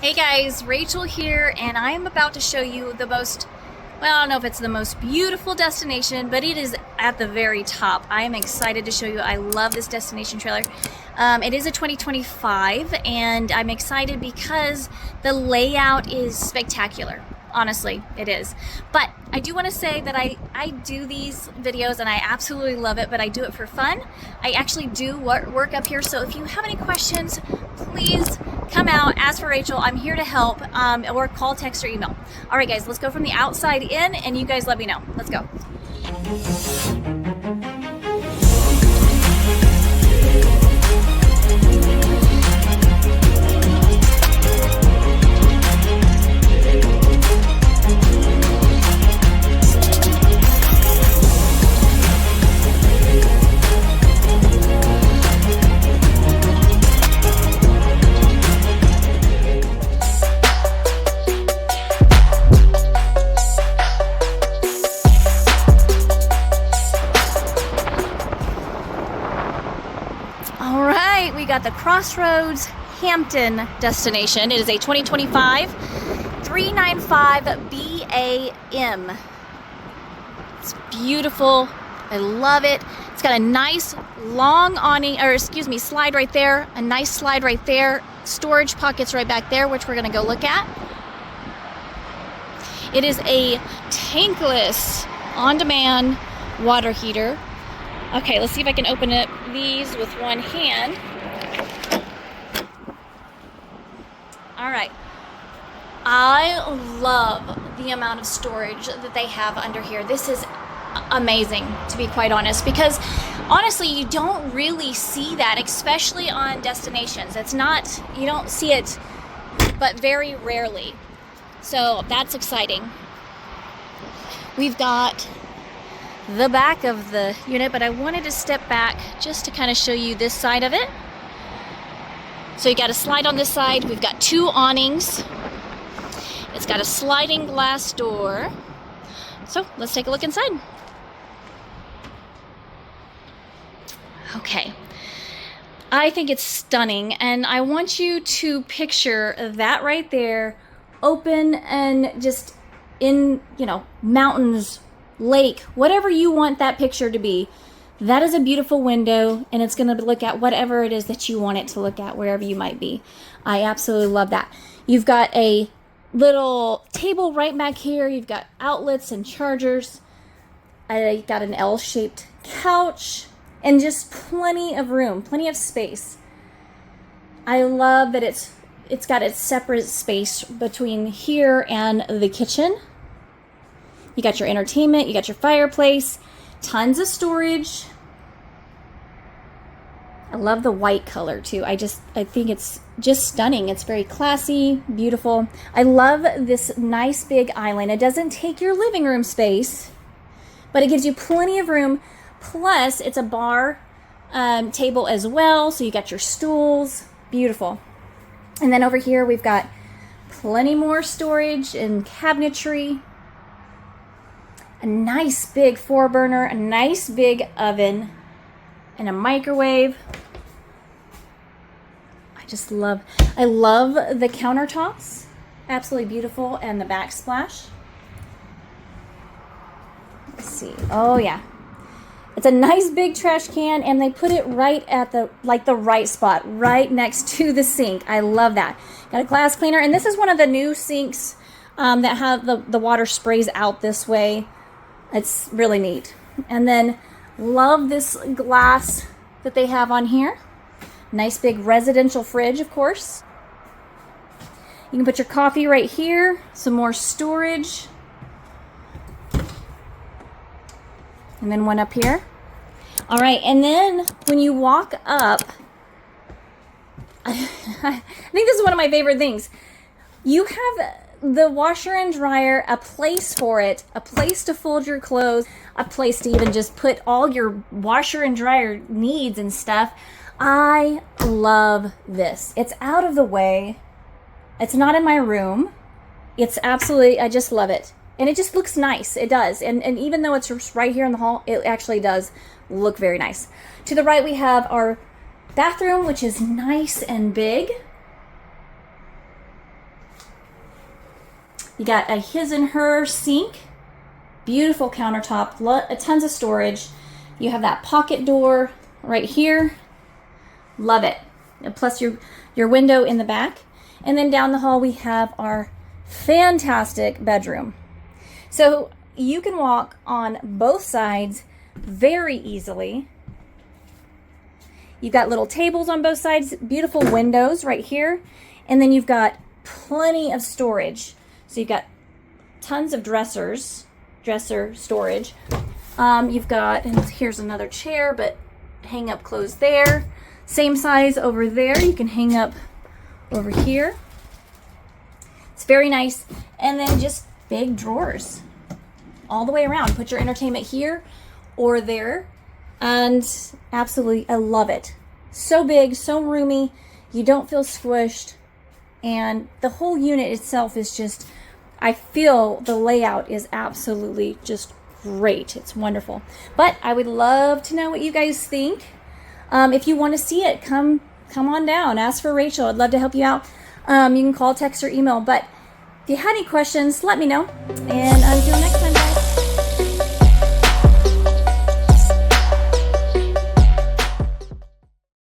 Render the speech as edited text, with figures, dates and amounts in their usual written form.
Hey guys, Rachel here, and I am about to show you the most, well, I don't know if it's the most beautiful destination, but it is at the very top. I am excited to show you. I love this destination trailer. It is a 2025, and I'm excited because the layout is spectacular. Honestly, it is. But I do want to say that I do these videos and I absolutely love it, but I do it for fun. I actually do work up here, so if you have any questions, please come out, ask for Rachel. I'm here to help, or call, text, or email. All right, guys, let's go from the outside in, and you guys let me know. Let's go. All right, we got the CrossRoads Hampton destination. It is a 2025 395 BAM. It's beautiful. I love it. It's got a nice long awning, or excuse me, slide right there. A nice slide right there. Storage pockets right back there, which we're going to go look at. It is a tankless, on-demand water heater. Okay, let's see if I can open up these with one hand. All right. I love the amount of storage that they have under here. This is amazing, to be quite honest, because honestly, you don't really see that, especially on destinations. It's not, you don't see it, but very rarely. So that's exciting. We've got the back of the unit, but I wanted to step back just to kind of show you this side of it. So you got a slide on this side. We've got two awnings. It's got a sliding glass door. So let's take a look inside. Okay. I think it's stunning, and I want you to picture that right there, open and just in, mountains, lake, whatever you want that picture to be. That is a beautiful window, and it's going to look at whatever it is that you want it to look at, wherever you might be. I absolutely love that. You've got a little table right back here. You've got outlets and chargers. I got an L-shaped couch and just plenty of room, plenty of space. I love that it's got its separate space between here and the kitchen. You got your entertainment, you got your fireplace, tons of storage. I love the white color too. I think it's just stunning. It's very classy, beautiful. I love this nice big island. It doesn't take your living room space, but it gives you plenty of room. Plus, it's a bar table as well, so you got your stools. Beautiful. And then over here, we've got plenty more storage and cabinetry. A nice big 4-burner, a nice big oven, and a microwave. I love the countertops. Absolutely beautiful. And the backsplash. Let's see. Oh yeah. It's a nice big trash can, and they put it right at the right spot, right next to the sink. I love that. Got a glass cleaner, and this is one of the new sinks that have the water sprays out this way. It's really neat. And then love this glass that they have on here. Nice big residential fridge, of course. You can put your coffee right here. Some more storage. And then one up here. All right, and then when you walk up, I think this is one of my favorite things. You have the washer and dryer, a place for it, a place to fold your clothes, a place to even just put all your washer and dryer needs and stuff. I love this. It's out of the way. It's not in my room. It's absolutely, I just love it. And it just looks nice. It does. And even though it's right here in the hall, it actually does look very nice. To the right, we have our bathroom, which is nice and big. You got a his and her sink, beautiful countertop, tons of storage. You have that pocket door right here. Love it. Plus your window in the back. And then down the hall we have our fantastic bedroom. So you can walk on both sides very easily. You've got little tables on both sides, beautiful windows right here. And then you've got plenty of storage. So you've got tons of dresser storage. You've got, and here's another chair, but hang up clothes there. Same size over there. You can hang up over here. It's very nice. And then just big drawers all the way around. Put your entertainment here or there. And absolutely, I love it. So big, so roomy. You don't feel squished. And the whole unit itself is just, I feel the layout is absolutely just great. It's wonderful. But I would love to know what you guys think. If you want to see it, come on down. Ask for Rachel. I'd love to help you out. You can call, text, or email. But if you had any questions, let me know. And until next time.